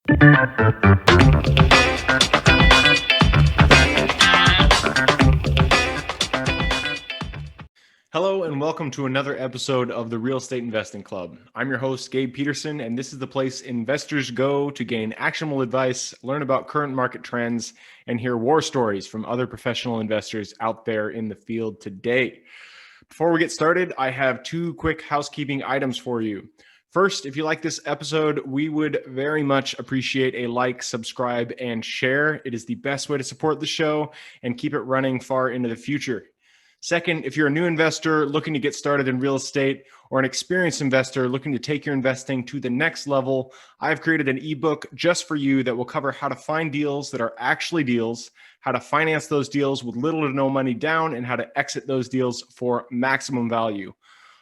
Hello and welcome to another episode of the Real Estate Investing Club. I'm your host, Gabe Peterson, and this is the place investors go to gain actionable advice, learn about current market trends, and hear war stories from other professional investors out there in the field today. Before we get started, I have two quick housekeeping items for you. First, if you like this episode, we would very much appreciate a like, subscribe, and share. It is the best way to support the show and keep it running far into the future. Second, if you're a new investor looking to get started in real estate or an experienced investor looking to take your investing to the next level, I've created an ebook just for you that will cover how to find deals that are actually deals, how to finance those deals with little to no money down, and how to exit those deals for maximum value.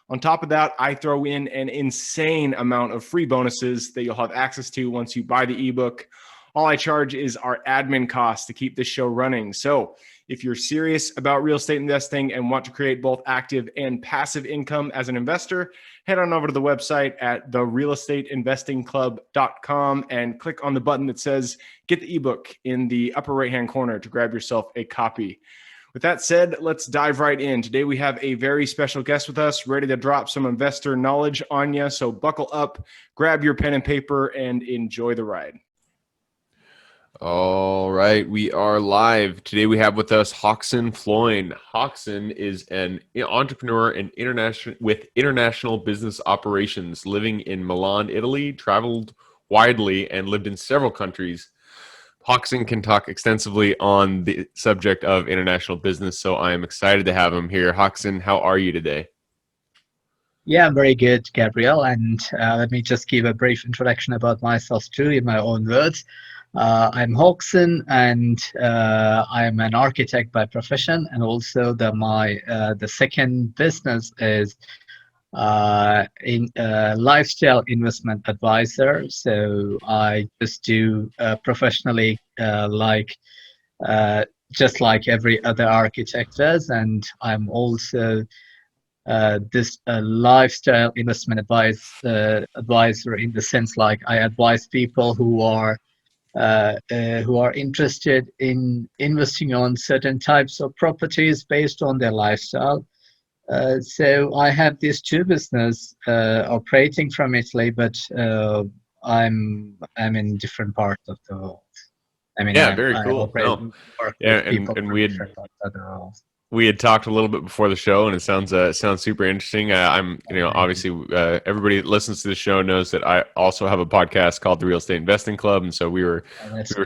On top of that, I throw in an insane amount of free bonuses that you'll have access to once you buy the ebook. All I charge is our admin costs to keep this show running. So if you're serious about real estate investing and want to create both active and passive income as an investor, head on over to the website at therealestateinvestingclub.com and click on the button that says get the ebook in the upper right-hand corner to grab yourself a copy. With that said, let's dive right in. Today we have a very special guest with us, ready to drop some investor knowledge on you. So buckle up, grab your pen and paper, and enjoy the ride. All right, we are live. Today we have with us Hockson Floin. Hockson is an entrepreneur and international business operations, living in Milan, Italy, traveled widely, and lived in several countries. Hockson can talk extensively on the subject of international business, so I am excited to have him here. Hockson, how are you today? Yeah, I'm very good, Gabriel. And let me just give a brief introduction about myself too, in my own words. I'm Hockson, and I'm an architect by profession, and also the second business is in lifestyle investment advisor. So I just do professionally just like every other architect does, and I'm also this lifestyle investment advisor in the sense like I advise people who are interested in investing on certain types of properties based on their lifestyle. So I have these two business operating from Italy, but I'm in different parts of the world. I mean, yeah, very cool. We had talked a little bit before the show, and it sounds super interesting. Obviously everybody that listens to the show knows that I also have a podcast called the Real Estate Investing Club, and so we were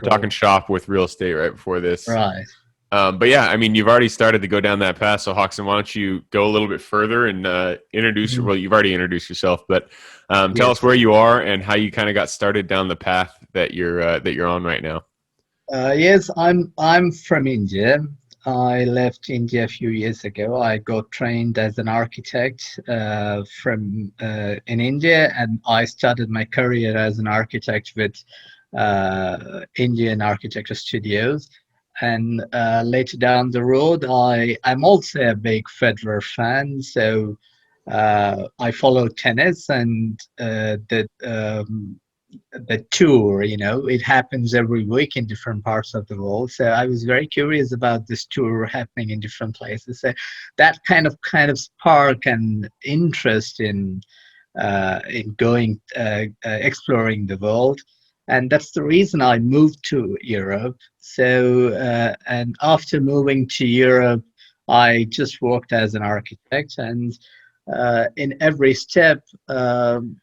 talking shop with real estate right before this. Right. But yeah, I mean, you've already started to go down that path. So Hockson, why don't you go a little bit further and introduce? Well, you've already introduced yourself, but tell us where you are and how you kind of got started down the path that you're on right now. Yes, I'm from India. I left India a few years ago. I got trained as an architect in India, and I started my career as an architect with Indian architecture studios. And later down the road, I'm also a big Federer fan, so I follow tennis and the tour. It happens every week in different parts of the world. So I was very curious about this tour happening in different places. So that kind of spark and interest in going exploring the world. And that's the reason I moved to Europe. So, and after moving to Europe, I just worked as an architect, and in every step, in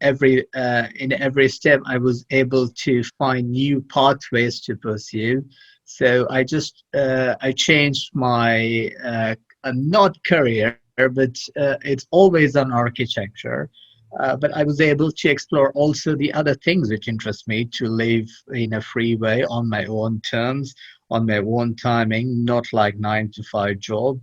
every step, I was able to find new pathways to pursue. So I changed my not career, but it's always on architecture. But I was able to explore also the other things which interest me, to live in a free way on my own terms, on my own timing, not like 9-to-5 job,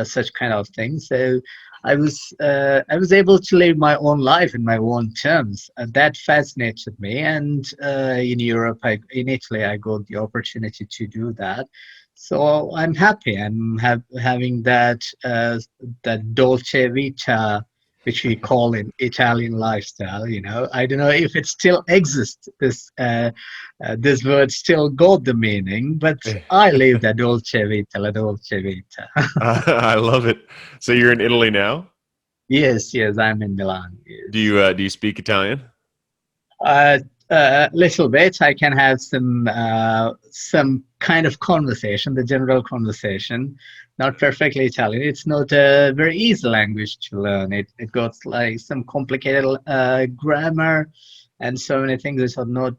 such kind of things. So I was able to live my own life in my own terms. That fascinated me, and in Italy, I got the opportunity to do that. So I'm happy. I'm having that Dolce Vita which we call in Italian lifestyle. I don't know if it still exists. This word still got the meaning, but I live the dolce vita, la dolce vita. I love it. So you're in Italy now? Yes, yes, I'm in Milan. Yes. Do you speak Italian? Uh, little bit. I can have some kind of conversation, the general conversation. Not perfectly Italian. It's not a very easy language to learn. It got like some complicated grammar and so many things that are not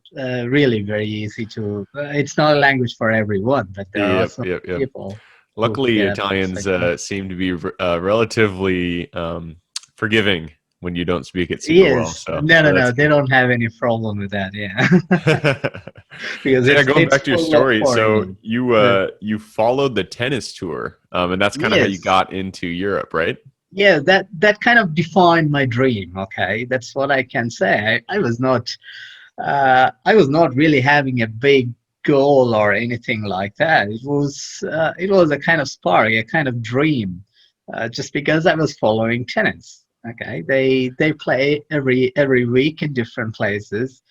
really very easy to. It's not a language for everyone, but there are Yep, some yep, yep. people who Luckily, get Italians perfect. seem to be relatively forgiving when you don't speak it super well. Yes, So, no, so no, that's no. They good. don't have any problem with that. Yeah, because So yeah, going it's back to your full of story, so foreigners. you followed the tennis tour, and that's kind of how you Yes. got into Europe, right? Yeah, that kind of defined my dream. Okay, that's what I can say. I was not really having a big goal or anything like that. It was a kind of spark, a kind of dream, just because I was following tennis. Okay, they play every week in different places,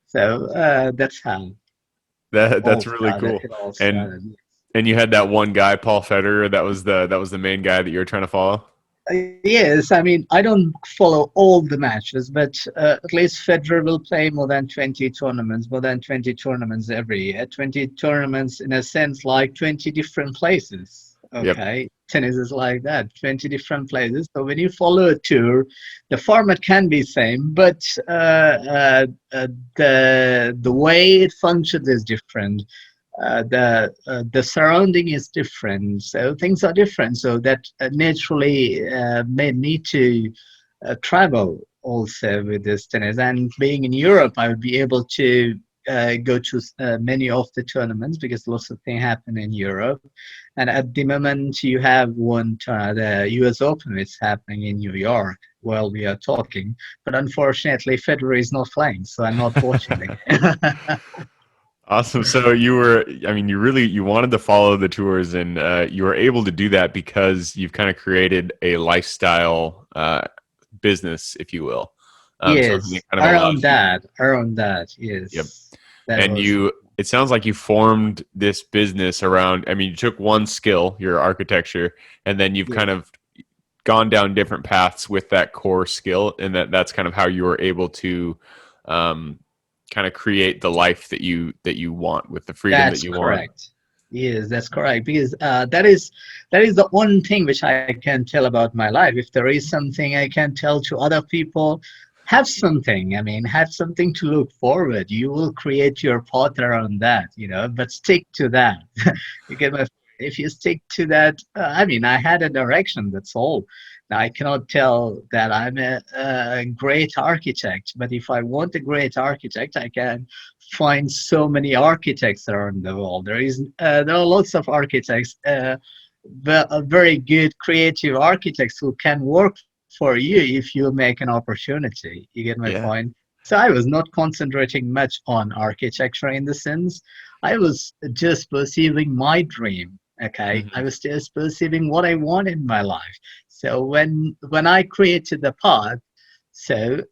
so that's how That's really cool. it all And started. and you had that one guy, Paul Federer, that was the main guy that you were trying to follow. Yes, I mean, I don't follow all the matches, but at least Federer will play more than 20 tournaments every year. 20 tournaments in a sense, like 20 different places. Yep. Okay, tennis is like that, 20 different places. So when you follow a tour, the format can be same, but the way it functions is different. The surrounding is different, so things are different. So that naturally may need to travel also with this tennis. And being in Europe, I would be able to go to many of the tournaments because lots of things happen in Europe. And at the moment, you have the U.S. Open is happening in New York while we are talking. But unfortunately, Federer is not playing, so I'm not watching the game. Awesome. So I mean, you wanted to follow the tours, and you were able to do that because you've kind of created a lifestyle business, if you will. Something that Yes, kind of allows you. around that, Yep. yes. That And was, it sounds like you formed this business around, I mean, you took one skill, your architecture, and then you've kind yes, of gone down different paths with that core skill, and that's kind of how you were able to um, kind of create the life that you want with the freedom that that's you want. correct. Yes, that's correct. Because that is the one thing which I can tell about my life. If there is something I can tell to other people, have something. I mean, have something to look forward. You will create your path around that, but stick to that. You get my. If you stick to that, I mean, I had a direction. That's all. Now, I cannot tell that I'm a great architect, but if I want a great architect, I can find so many architects around the world. There are lots of architects, very good creative architects who can work for you if you make an opportunity. You get my Yeah. point? So I was not concentrating much on architecture in the sense. I was just perceiving my dream. Okay, I Hmm. was just perceiving what I want in my life. So when I created the path, so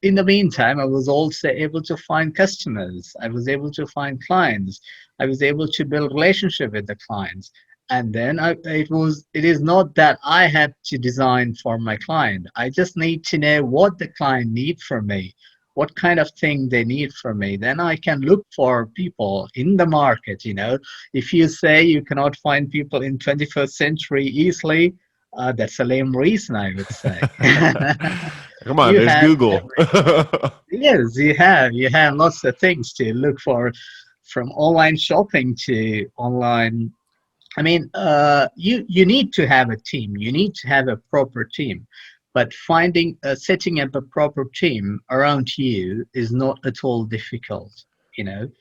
in the meantime, I was also able to find customers. I was able to find clients. I was able to build relationship with the clients. And then it is not that I have to design for my client. I just need to know what the client needs from me, what kind of thing they need from me. Then I can look for people in the market. If you say you cannot find people in 21st century easily, that's a lame reason, I would say. Come on, You there's have Google. every Yes, you have lots of things to look for, from online shopping to online. I mean, you need to have a team. You need to have a proper team, but setting up a proper team around you is not at all difficult. You know,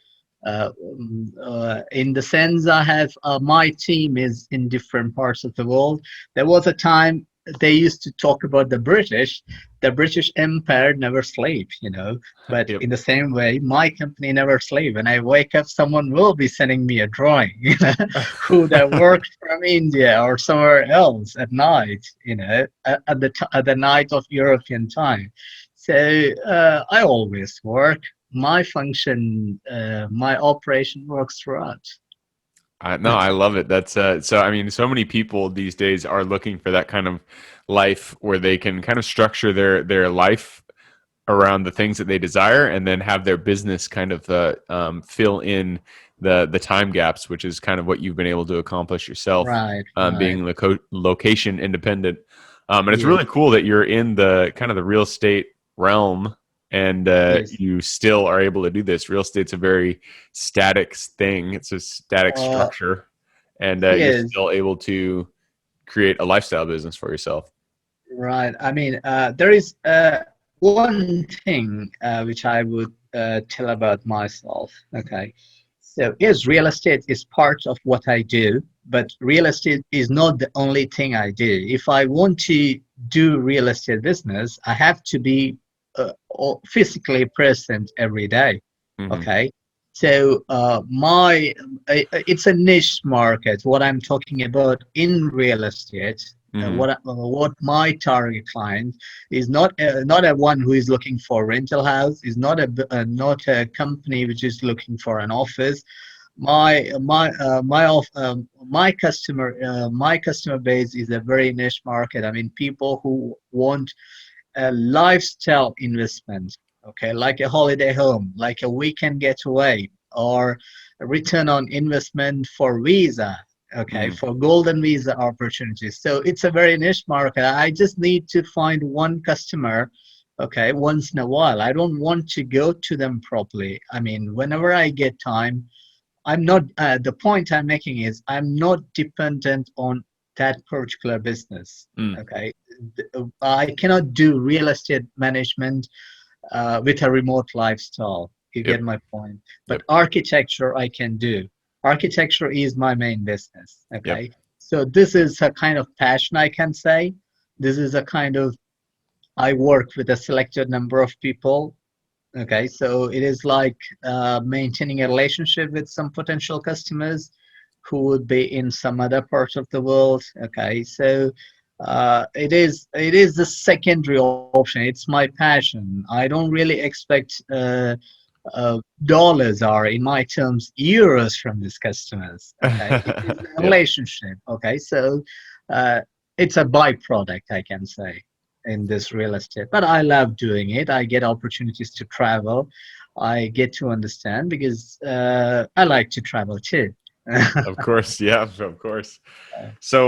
in the sense I have my team is in different parts of the world. There was a time they used to talk about the British Empire never sleep, but Yep. in the same way, my company never sleep. When I wake up, someone will be sending me a drawing, who that worked from India or somewhere else at night, at the night of European time. So I always work. My function, my operation works throughout. No, I love it. That's so. I mean, so many people these days are looking for that kind of life where they can kind of structure their life around the things that they desire, and then have their business kind of fill in the time gaps, which is kind of what you've been able to accomplish yourself, Right, right. being location independent. And it's Yes, really cool that you're in the kind of the real estate realm, and yes. you still are able to do this. Real estate's a very static thing. It's a static Uh, structure, and you're yes, still able to create a lifestyle business for yourself. right. I mean, there is one thing which I would tell about myself. Okay. So, yes, real estate is part of what I do, but real estate is not the only thing I do. If I want to do real estate business, I have to be physically present every day. Hmm. Okay. So, it's a niche market. What I'm talking about in real estate, Hmm. what my target client is not a one who is looking for rental house, is not a company which is looking for an office. My customer base is a very niche market. I mean, people who want a lifestyle investment, okay, like a holiday home, like a weekend getaway, or a return on investment for visa, okay, Hmm. for golden visa opportunities. So it's a very niche market. I just need to find one customer, okay, once in a while. I don't want to go to them properly. I mean, whenever I get time, I'm not, the point I'm making is I'm not dependent on that particular business. Mm. Okay. I cannot do real estate management with a remote lifestyle. You get Yep. my point. But Yep. architecture I can do. Architecture is my main business. Yep. Okay. So this is a kind of passion, I can say. This is a kind of, I work with a selected number of people. Okay, so it is like maintaining a relationship with some potential customers who would be in some other part of the world. Okay, so it is the secondary option. It's my passion. I don't really expect dollars, or in my terms euros, from these customers. Okay, it is a Yep. relationship. Okay, so uh, it's a byproduct, I can say, in this real estate, but I love doing it. I get opportunities to travel. I get to understand because I like to travel too. Of course, yeah, of course. So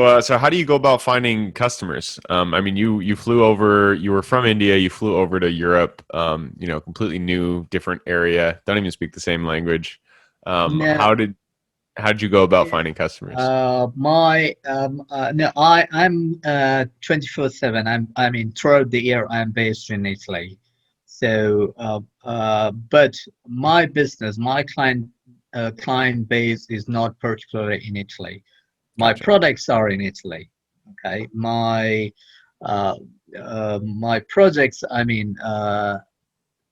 how do you go about finding customers? I mean, you flew over. You were from India. You flew over to Europe. Completely new, different area. Don't even speak the same language. No, How did you go about finding customers? my no, I'm 24/7. I mean, throughout the year I'm based in Italy. So, but my business, my client base is not particularly in Italy. My Gotcha. products are in Italy. Okay, uh, my projects. I mean,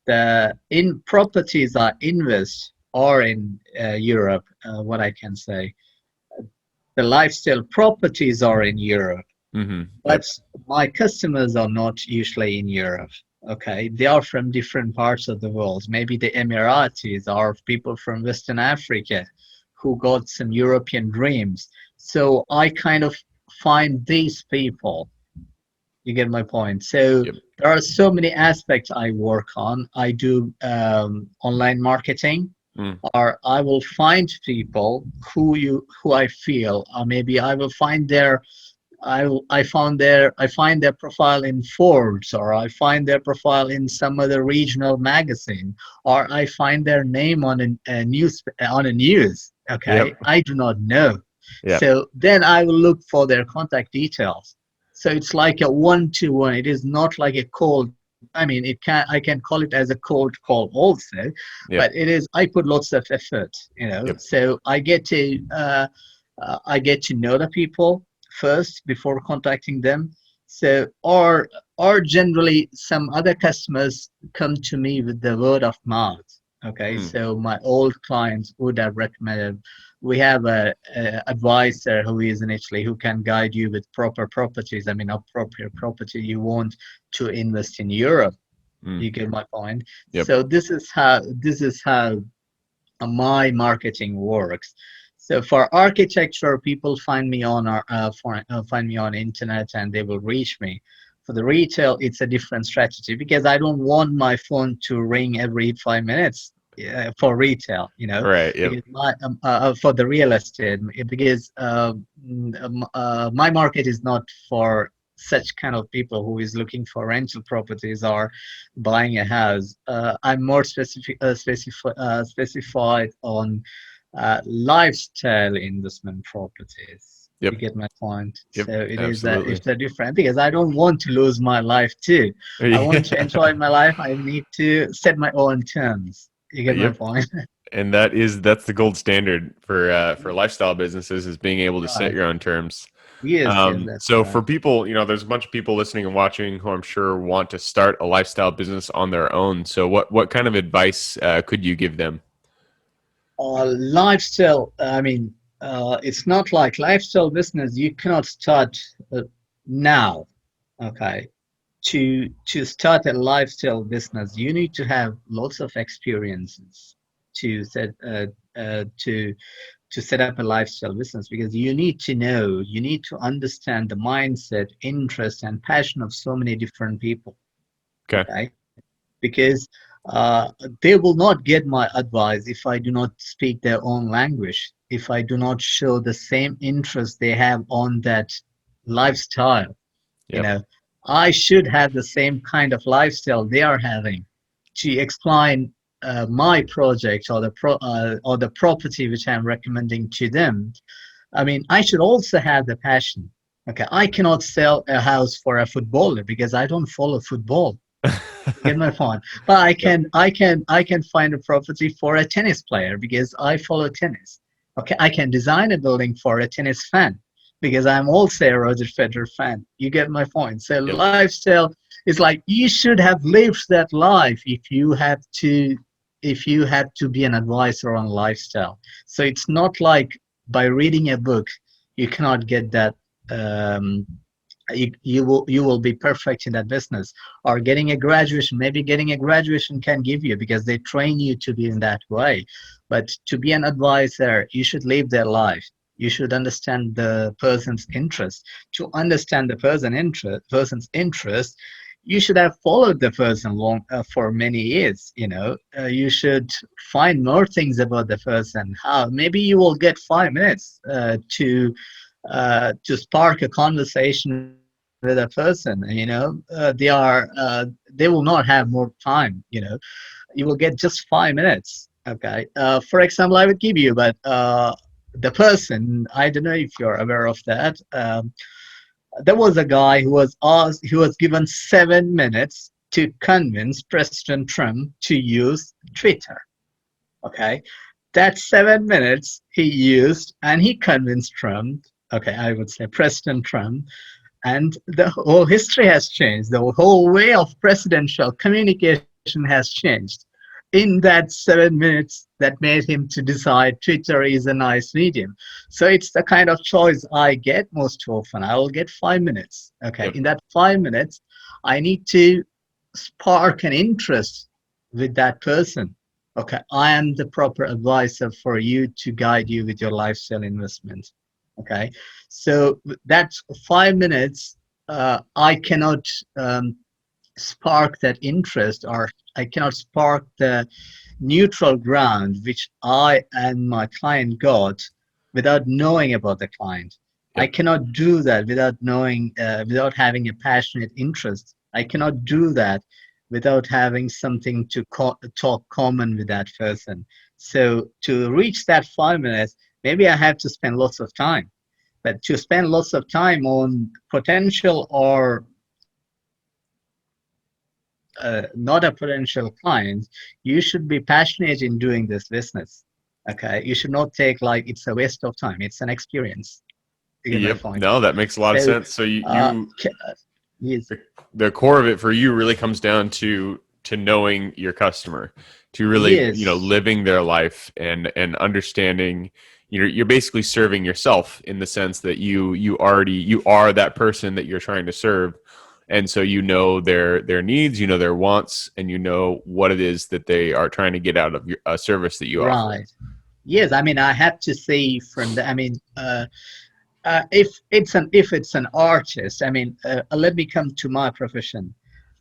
the in properties I invest are in Europe. What I can say, the lifestyle properties are in Europe, Hmm. but Yep. my customers are not usually in Europe. Okay, they are from different parts of the world. Maybe the Emiratis or people from Western Africa who got some European dreams. So I kind of find these people. You get my point. So Yep. there are so many aspects I work on. I do online marketing, Mm. or I will find people who I feel, or maybe I will find I find their profile in Forbes, or I find their profile in some other regional magazine, or I find their name on a news. Okay, Yep. I do not know. Yep. So then I will look for their contact details. So it's like a one-to-one. It is not like a cold. I mean, I can call it as a cold call also, Yep. but it is. I put lots of effort. Yep. So I get to know the people first before contacting them. So, or generally some other customers come to me with the word of mouth. Okay, Hmm. so my old clients would have recommended. We have a advisor who is in Italy who can guide you with proper properties. I mean, appropriate property you want to invest in Europe. Hmm. You get my point. Yep. So this is how my marketing works. So for architecture, people find me on find me on internet and they will reach me. For the retail, it's a different strategy because I don't want my phone to ring every 5 minutes. For retail, Right. Yep. because for the real estate, because my market is not for such kind of people who is looking for rental properties or buying a house. I'm more specified on lifestyle investment properties. Yep. You get my point. Yep. So Absolutely. it's a different because I don't want to lose my life too. I want to Yeah. enjoy my life. I need to set my own terms. You get my Yep. point. And that's the gold standard for lifestyle businesses is being able to set Right. your own terms. Yes, yes, that's So for right. people, there's a bunch of people listening and watching who I'm sure want to start a lifestyle business on their own. So what kind of advice could you give them? Lifestyle, I mean, it's not like lifestyle business. You cannot start now. Okay. To start a lifestyle business, you need to have lots of experiences to set to set up a lifestyle business because you need to understand the mindset, interest, and passion of so many different people. Okay. Okay, because they will not get my advice if I do not speak their own language, if I do not show the same interest they have on that lifestyle. You Yep. know, I should have the same kind of lifestyle they are having to explain my project or or the property which I'm recommending to them. I mean, I should also have the passion. Okay, I cannot sell a house for a footballer because I don't follow football. You get my point? But Yep. I can find a property for a tennis player because I follow tennis. Okay, I can design a building for a tennis fan because I'm also a Roger Federer fan. You get my point? So Yep. lifestyle is like you should have lived that life if you have to be an advisor on lifestyle. So it's not like by reading a book you cannot get that um, you will be perfect in that business or getting a graduation. Maybe getting a graduation can give you because they train you to be in that way, but to be an advisor you should live their life. You should understand the person's interest. To understand the person's interest, you should have followed the person long for many years. You should find more things about the person. How maybe you will get 5 minutes to spark a conversation with a person. They will not have more time. You will get just 5 minutes. Okay. For example, I would give you, but the person, I don't know if you're aware of that. There was a guy who was given 7 minutes to convince President Trump to use Twitter. Okay, that 7 minutes he used, and he convinced Trump. Okay, I would say President Trump, and the whole history has changed. The whole way of presidential communication has changed in that 7 minutes that made him to decide Twitter is a nice medium. So it's the kind of choice I get most often. I will get 5 minutes. Okay, Yep. in that 5 minutes, I need to spark an interest with that person. Okay, I am the proper advisor for you to guide you with your lifestyle investment. Okay, so that 5 minutes, I cannot spark that interest, or I cannot spark the neutral ground which I and my client got without knowing about the client. I Yep. cannot do that without without having a passionate interest. I cannot do that without having something to talk common with that person. So to reach that 5 minutes, maybe I have to spend lots of time. But to spend lots of time on potential or not a potential client, you should be passionate in doing this business. Okay, you should not take like it's a waste of time. It's an experience. You get my Yep. point. No, that makes a lot of So, sense. So you, uh, you ca- Yes. The core of it for you really comes down to knowing your customer, to really, Yes. living their life and understanding. You're basically serving yourself in the sense that you are that person that you're trying to serve, and so their needs, their wants, and what it is that they are trying to get out of a service that you offer. Right. Yes. I mean, I have to say from the. I mean, if it's an artist, I mean, let me come to my profession,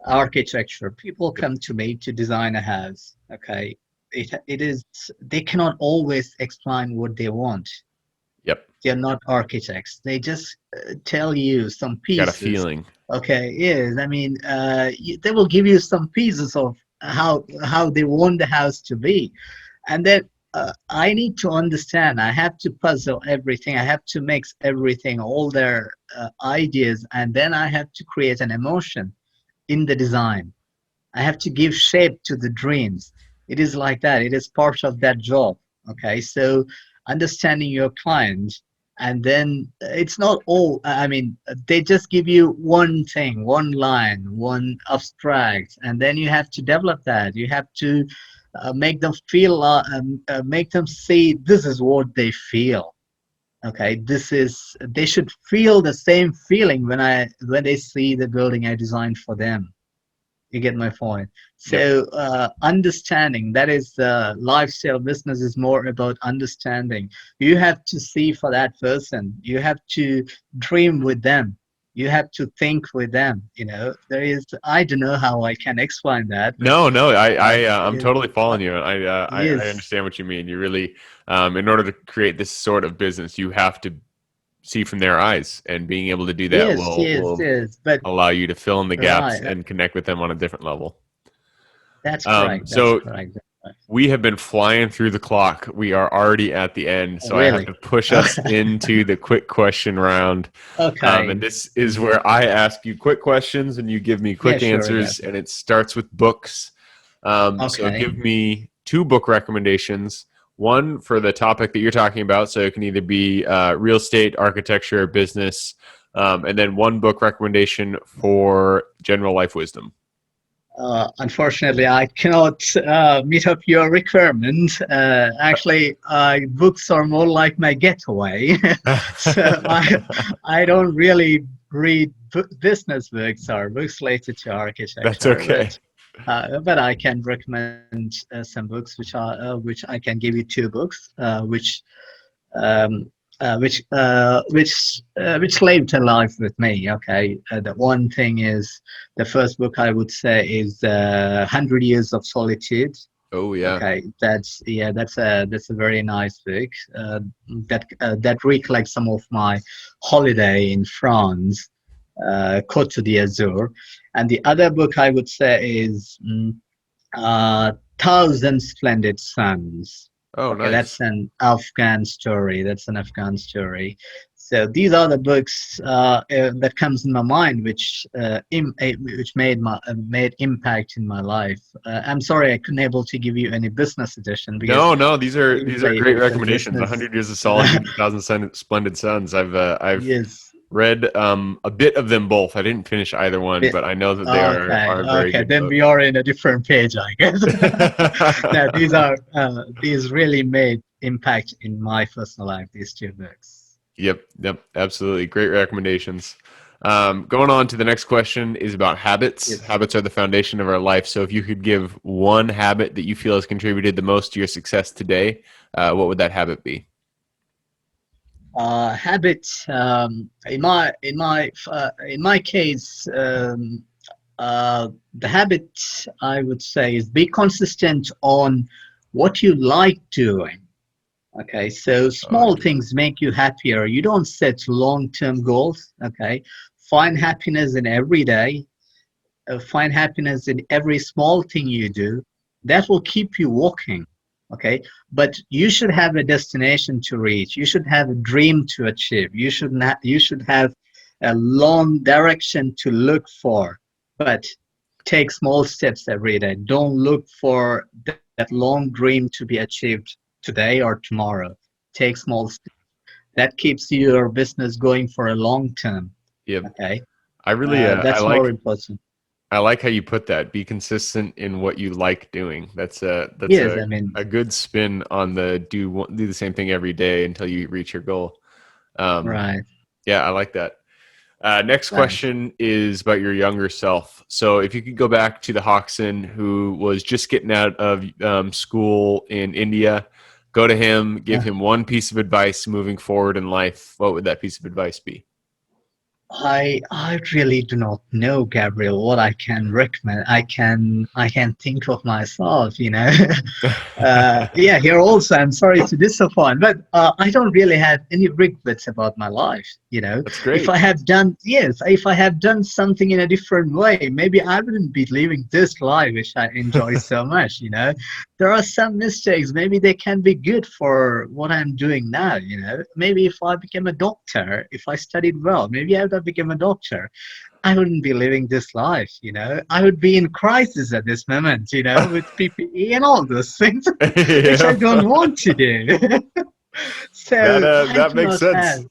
architecture. People Yep. come to me to design a house. Okay, it is they cannot always explain what they want. Yep. They're not architects. They just tell you some Got a pieces. feeling. Okay, yes. I mean, they will give you some pieces of how they want the house to be, and then I need to understand. I have to puzzle everything. I have to mix everything, all their ideas, and then I have to create an emotion in the design. I have to give shape to the dreams. It is like that. It is part of that job. Okay, so understanding your client, and then it's not all. I mean, they just give you one thing, one line, one abstract, and then you have to develop that. You have to make them feel, make them see this is what they feel. Okay, this is they should feel the same feeling when they see the building I designed for them. You get my point. Yep. So understanding, that is lifestyle business is more about understanding. You have to see for that person. You have to dream with them. You have to think with them. There is, I don't know how I can explain that, but No, no, uh, I'm it, totally uh, following you. I yes, understand what you mean. You really, in order to create this sort of business, you have to see from their eyes, and being able to do that yes, yes, will yes. But allow you to fill in the gaps right, and connect with them on a different level. that's correct. That's So correct. That's correct. we have been flying through the clock. We are already at the end, Oh, so I have really? to push us into the quick question round. Okay. And this is where I ask you quick questions and you give me Yeah, quick sure. answers, and it starts with books. So Okay. give me two book recommendations. One for the topic that you're talking about, so it can either be real estate, architecture, business, and then one book recommendation for general life wisdom. Unfortunately, I cannot meet up your requirement. Actually, books are more like my getaway. So I don't really read business books or books related to That's architecture, okay. but I can recommend some books which I can give you two books um, which lived a life with me. Okay, the one thing is the first book I would say is 100 Years of Solitude. Oh yeah. Okay, that's a very nice book. That recollects some of my holiday in France, Côte d'Azur, and the other book I would say is Thousand Splendid Suns. Oh Okay, that's nice. an Afghan story. That's an Afghan story. So these are the books that comes in my mind, which made impact in my life. I'm sorry I couldn't able to give you any business edition because No, no, these are usually great it's a recommendations. A business. Hundred Years of Solitude, Splendid Suns. I've Yes. read a bit of them both. I didn't finish either one, Bi- but I know that they Okay, are very okay. good Then books. we are in a different page, I guess. Now these really made impact in my personal life. These two books. Yep, yep, absolutely. Great recommendations. Going on to the next question is about habits. Yes. Habits are the foundation of our life. So if you could give one habit that you feel has contributed the most to your success today, what would that habit be? Habits. In my case, the habit I would say is be consistent on what you like doing. Okay, so Oh, small things make you happier. You don't set long-term goals. Okay, find happiness in every day. Find happiness in every small thing you do. That will keep you walking. Okay, but you should have a destination to reach. You should have a dream to achieve. You should have a long direction to look for. But take small steps every day. Don't look for that long dream to be achieved today or tomorrow. Take small steps. That keeps your business going for a long term. yep. Okay. I really, That's more important. I like how you put that. Be consistent in what you like doing. That's Yes, I mean, a good spin on the do the same thing every day until you reach your goal. Um, right. yeah, I like that. Next Thanks. question is about your younger self. So, if you could go back to the Hoxon who was just getting out of school in India, go to him, give him one piece of advice moving forward in life. What would that piece of advice be? I really do not know, Gabriel, what I can recommend. I can think of myself, you know. Yeah, here also, I'm sorry to disappoint, but I don't really have any regrets about my life. You know, That's great. if I have done something in a different way, maybe I wouldn't be living this life, which I enjoy so much. You know, there are some mistakes. Maybe they can be good for what I'm doing now. You know, maybe if I became a doctor, if I studied well, maybe I would have become a doctor. I wouldn't be living this life, you know. I would be in crisis at this moment, you know, with PPE and all those things, which I Yep. don't want to do. That So I that do makes not sense. have,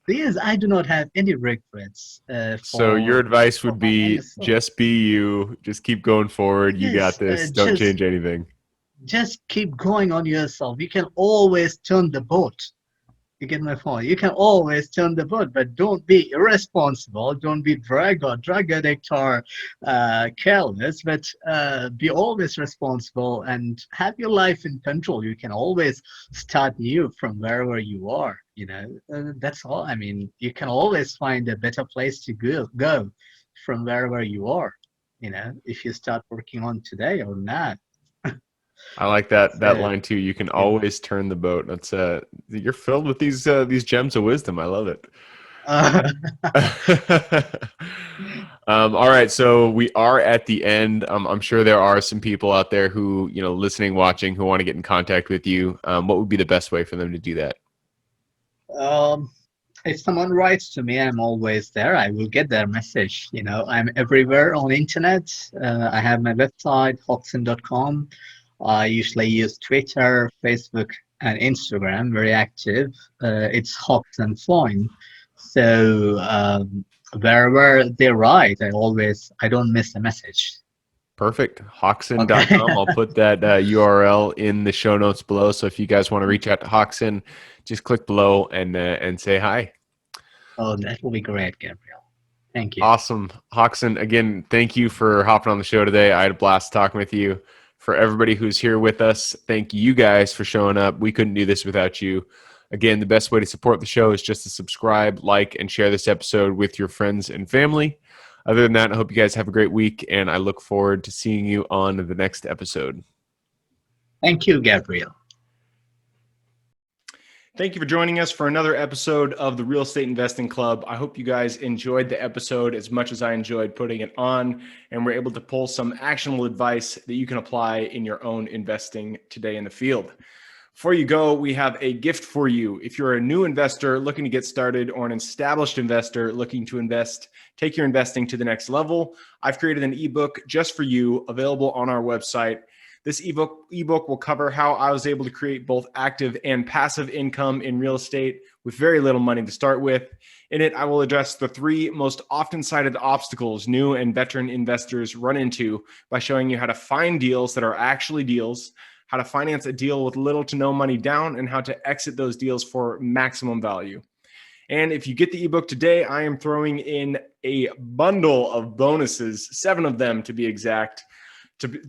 yes, I do not have any regrets So your advice for would my younger be self. just be you, just keep going forward. You got Yes, this. Don't change anything. just keep going on yourself. You can always turn the boat. You get my point. You can always turn the boat, but don't be irresponsible. Don't be drug addict or careless, but be always responsible and have your life in control. You can always start new from wherever you are. You know, that's all. I mean, you can always find a better place to go from wherever you are. You know, if you start working on today or not. I like that So, line too. You can yeah. always turn the boat. That's you're filled with these gems of wisdom. I love it. Uh, All right, so we are at the end. I'm sure there are some people out there who, listening, watching, who want to get in contact with you. What would be the best way for them to do that? um, if someone writes to me, I'm always there. I will get their message. You know, I'm everywhere on internet. I have my website, hockson.com. I usually use Twitter, Facebook, and Instagram, very active. It's Hockson Floin. So wherever they write, I don't miss a message. Perfect. Okay. Hoxon.com. I'll put that URL in the show notes below. So if you guys want to reach out to Hoxon, just click below and say hi. Oh, that will be great, Gabriel. Thank you. Awesome. Hoxon, again, thank you for hopping on the show today. I had a blast talking with you. For everybody who's here with us, thank you guys for showing up. We couldn't do this without you. Again, the best way to support the show is just to subscribe, like, and share this episode with your friends and family. Other than that, I hope you guys have a great week, and I look forward to seeing you on the next episode. Thank you, Gabriel. Thank you for joining us for another episode of the Real Estate Investing Club. I hope you guys enjoyed the episode as much as I enjoyed putting it on, and we're able to pull some actionable advice that you can apply in your own investing today in the field. Before you go, we have a gift for you. If you're a new investor looking to get started or an established investor looking to take your investing to the next level, I've created an ebook just for you, available on our website. This ebook will cover how I was able to create both active and passive income in real estate with very little money to start with. In it, I will address the 3 most often cited obstacles new and veteran investors run into by showing you how to find deals that are actually deals, how to finance a deal with little to no money down, and how to exit those deals for maximum value. And if you get the ebook today, I am throwing in a bundle of bonuses, 7 of them to be exact.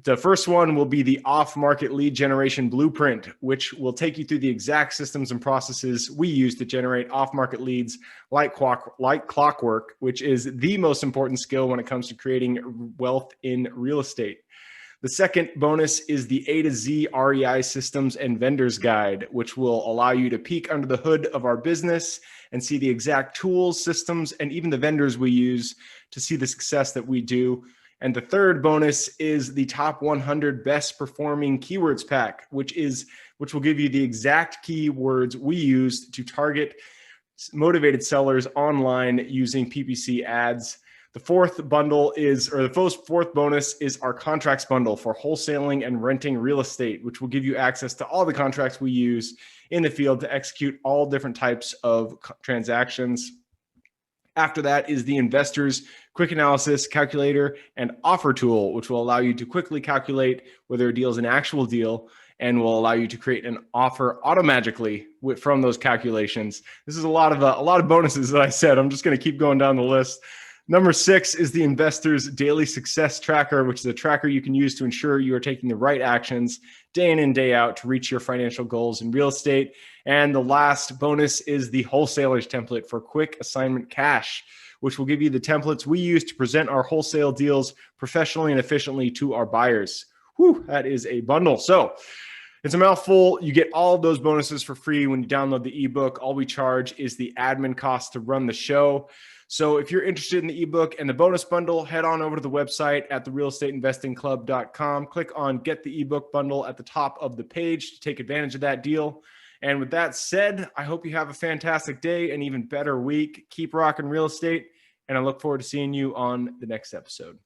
The first one will be the off-market lead generation blueprint, which will take you through the exact systems and processes we use to generate off-market leads like clockwork, which is the most important skill when it comes to creating wealth in real estate. The second bonus is the A to Z REI systems and vendors guide, which will allow you to peek under the hood of our business and see the exact tools, systems, and even the vendors we use to see the success that we do. And the third bonus is the top 100 best performing keywords pack, which will give you the exact keywords we use to target motivated sellers online using PPC ads. The fourth bonus is our contracts bundle for wholesaling and renting real estate, which will give you access to all the contracts we use in the field to execute all different types of transactions. After that is the Investors Quick Analysis Calculator and Offer Tool, which will allow you to quickly calculate whether a deal is an actual deal and will allow you to create an offer automatically from those calculations. This is a lot of bonuses that I said. I'm just going to keep going down the list. Number 6 is the Investors Daily Success Tracker, which is a tracker you can use to ensure you are taking the right actions day in and day out to reach your financial goals in real estate. And the last bonus is the Wholesalers Template for Quick Assignment Cash, which will give you the templates we use to present our wholesale deals professionally and efficiently to our buyers. Whew, that is a bundle. So it's a mouthful. You get all of those bonuses for free when you download the ebook. All we charge is the admin cost to run the show. So if you're interested in the ebook and the bonus bundle, head on over to the website at therealestateinvestingclub.com. Click on Get the Ebook Bundle at the top of the page to take advantage of that deal. And with that said, I hope you have a fantastic day, an even better week. Keep rocking real estate, and I look forward to seeing you on the next episode.